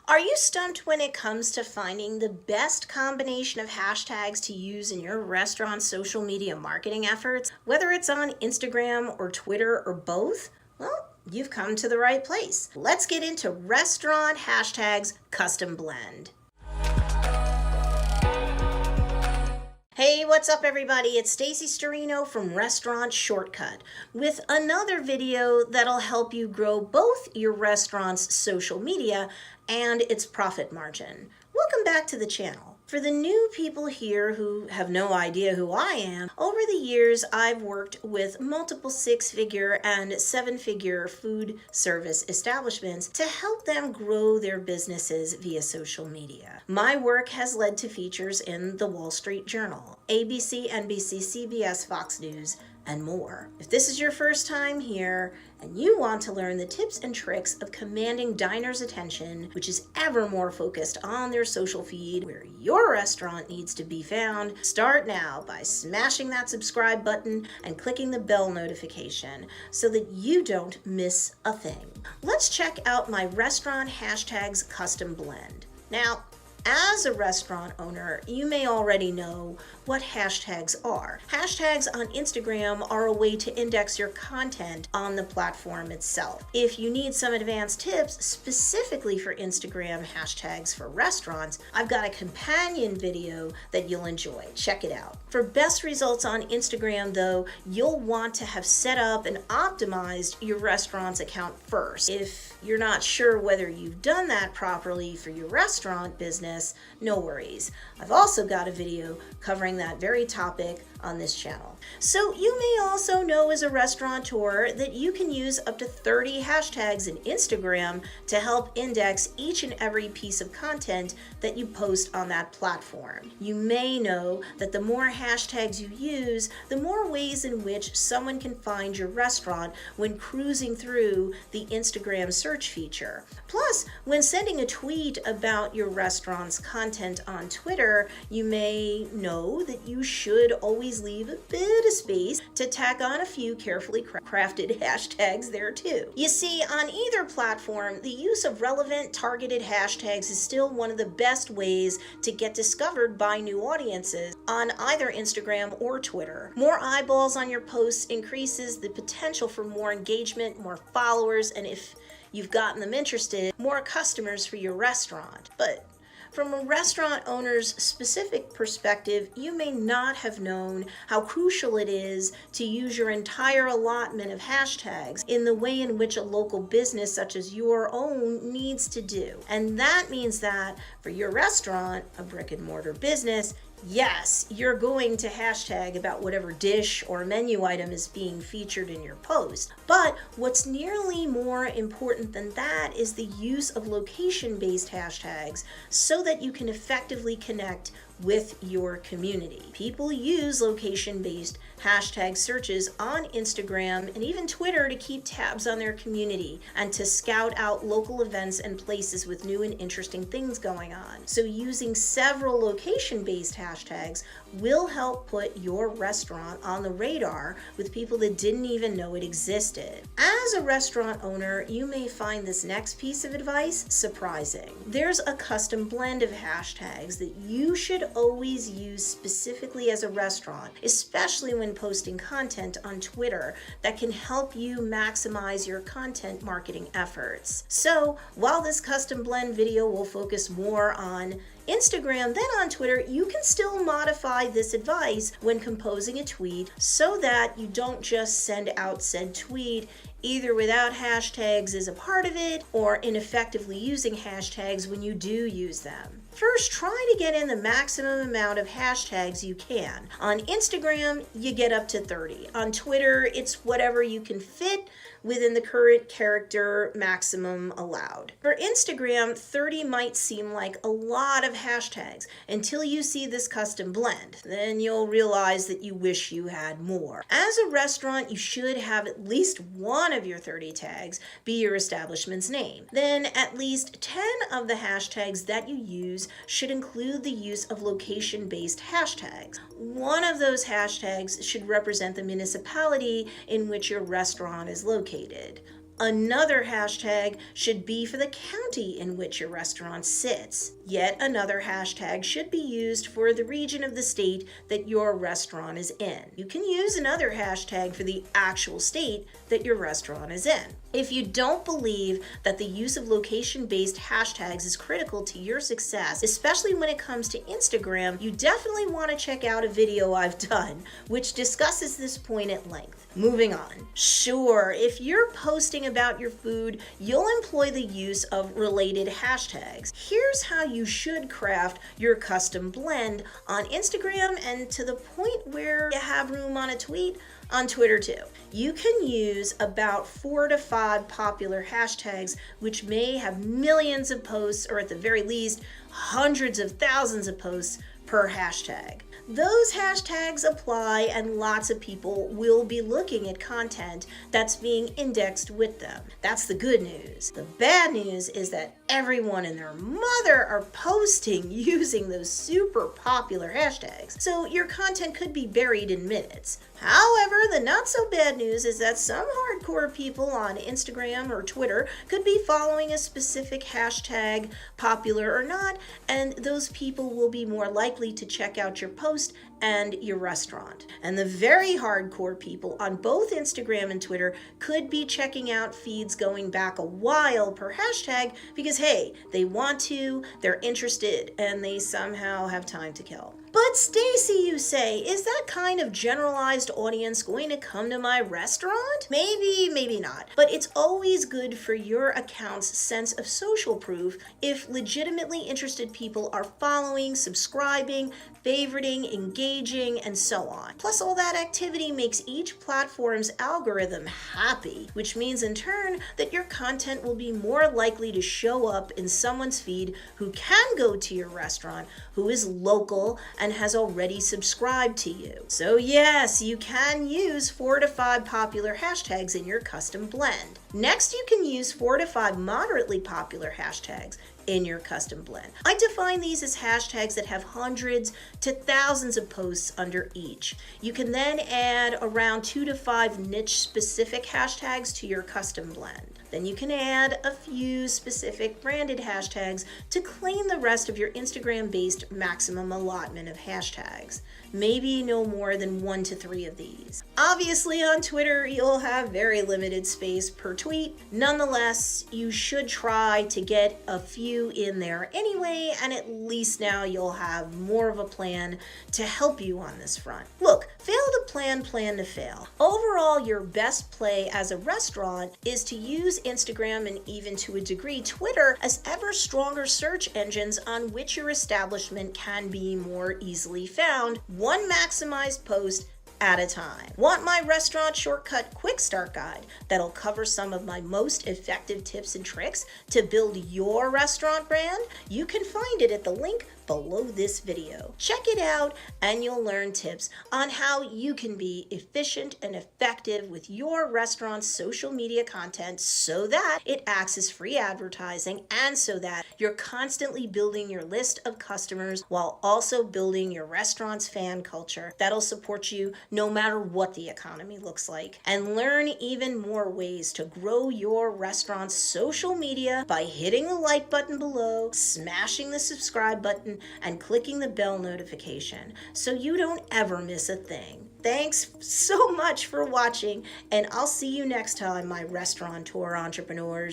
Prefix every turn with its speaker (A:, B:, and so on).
A: Are you stumped when it comes to finding the best combination of hashtags to use in your restaurant's social media marketing efforts? Whether it's on Instagram or Twitter or both? Well, you've come to the right place. Let's get into restaurant hashtags custom blend. Hey, what's up everybody? It's Stacy Storino from Restaurant Shortcut with another video that'll help you grow both your restaurant's social media and its profit margin. Welcome back to the channel. For the new people here who have no idea who I am, over the years I've worked with multiple six-figure and seven-figure food service establishments to help them grow their businesses via social media. My work has led to features in the Wall Street Journal, ABC, NBC, CBS, Fox News, and more. If this is your first time here and you want to learn the tips and tricks of commanding diners' attention, which is ever more focused on their social feed where your restaurant needs to be found, start now by smashing that subscribe button and clicking the bell notification so that you don't miss a thing. Let's check out my restaurant hashtags custom blend. Now, as a restaurant owner, you may already know what hashtags are. Hashtags on Instagram are a way to index your content on the platform itself. If you need some advanced tips specifically for Instagram hashtags for restaurants, I've got a companion video that you'll enjoy. Check it out. For best results on Instagram though, you'll want to have set up and optimized your restaurant's account first. If you're not sure whether you've done that properly for your restaurant business, no worries. I've also got a video covering that very topic on this channel. So you may also know as a restaurateur that you can use up to 30 hashtags in Instagram to help index each and every piece of content that you post on that platform. You may know that the more hashtags you use, the more ways in which someone can find your restaurant when cruising through the Instagram search feature. Plus, when sending a tweet about your restaurant's content on Twitter, you may know that you should always leave a bit of space to tack on a few carefully crafted hashtags there too. You see, on either platform, the use of relevant targeted hashtags is still one of the best ways to get discovered by new audiences on either Instagram or Twitter. More eyeballs on your posts increases the potential for more engagement, more followers, and if you've gotten them interested, more customers for your restaurant. But from a restaurant owner's specific perspective, you may not have known how crucial it is to use your entire allotment of hashtags in the way in which a local business such as your own needs to do. And that means that for your restaurant, a brick and mortar business, yes, you're going to hashtag about whatever dish or menu item is being featured in your post. But what's nearly more important than that is the use of location-based hashtags so that you can effectively connect with your community. People use location-based hashtag searches on Instagram and even Twitter to keep tabs on their community and to scout out local events and places with new and interesting things going on. So using several location-based hashtags will help put your restaurant on the radar with people that didn't even know it existed. As a restaurant owner, you may find this next piece of advice surprising. There's a custom blend of hashtags that you should always use specifically as a restaurant, especially when posting content on Twitter that can help you maximize your content marketing efforts. So while this custom blend video will focus more on Instagram than on Twitter, you can still modify this advice when composing a tweet so that you don't just send out said tweet either without hashtags as a part of it or ineffectively using hashtags when you do use them. First, try to get in the maximum amount of hashtags you can. On Instagram, you get up to 30. On Twitter, it's whatever you can fit within the current character maximum allowed. For Instagram, 30 might seem like a lot of hashtags until you see this custom blend. Then you'll realize that you wish you had more. As a restaurant, you should have at least one of your 30 tags be your establishment's name. Then at least 10 of the hashtags that you use should include the use of location-based hashtags. One of those hashtags should represent the municipality in which your restaurant is located. Another hashtag should be for the county in which your restaurant sits. Yet another hashtag should be used for the region of the state that your restaurant is in. You can use another hashtag for the actual state that your restaurant is in. If you don't believe that the use of location-based hashtags is critical to your success, especially when it comes to Instagram, you definitely want to check out a video I've done which discusses this point at length. Moving on. Sure, if you're posting about your food, you'll employ the use of related hashtags. Here's how you should craft your custom blend on Instagram, and to the point where you have room on a tweet, on Twitter too. You can use about 4 to 5 popular hashtags which may have millions of posts, or at the very least hundreds of thousands of posts per hashtag. Those hashtags apply and lots of people will be looking at content that's being indexed with them. That's the good news. The bad news is that everyone and their mother are posting using those super popular hashtags, so your content could be buried in minutes. However, the not so bad news is that some hardcore people on Instagram or Twitter could be following a specific hashtag, popular or not, and those people will be more likely to check out your post and your restaurant. And the very hardcore people on both Instagram and Twitter could be checking out feeds going back a while per hashtag because, hey, they want to, they're interested, and they somehow have time to kill. But Stacy, you say, is that kind of generalized audience going to come to my restaurant? Maybe, maybe not. But it's always good for your account's sense of social proof if legitimately interested people are following, subscribing, favoriting, engaging, and so on. Plus, all that activity makes each platform's algorithm happy, which means in turn that your content will be more likely to show up in someone's feed who can go to your restaurant, who is local, and has already subscribed to you. So yes, you can use 4 to 5 popular hashtags in your custom blend. Next, you can use 4 to 5 moderately popular hashtags in your custom blend. I define these as hashtags that have hundreds to thousands of posts under each. You can then add around 2 to 5 niche specific hashtags to your custom blend. Then you can add a few specific branded hashtags to claim the rest of your Instagram-based maximum allotment of hashtags. Maybe no more than 1 to 3 of these. Obviously on Twitter, you'll have very limited space per tweet. Nonetheless, you should try to get a few in there anyway, and at least now you'll have more of a plan to help you on this front. Look, fail to plan to fail. Overall, your best play as a restaurant is to use Instagram and even to a degree Twitter as ever stronger search engines on which your establishment can be more easily found, one maximized post at a time. Want my restaurant shortcut quick start guide that'll cover some of my most effective tips and tricks to build your restaurant brand? You can find it at the link below this video. Check it out and you'll learn tips on how you can be efficient and effective with your restaurant's social media content so that it acts as free advertising and so that you're constantly building your list of customers while also building your restaurant's fan culture that'll support you no matter what the economy looks like. And learn even more ways to grow your restaurant's social media by hitting the like button below, smashing the subscribe button, and clicking the bell notification so you don't ever miss a thing. Thanks so much for watching, and I'll see you next time, my restaurateur entrepreneurs.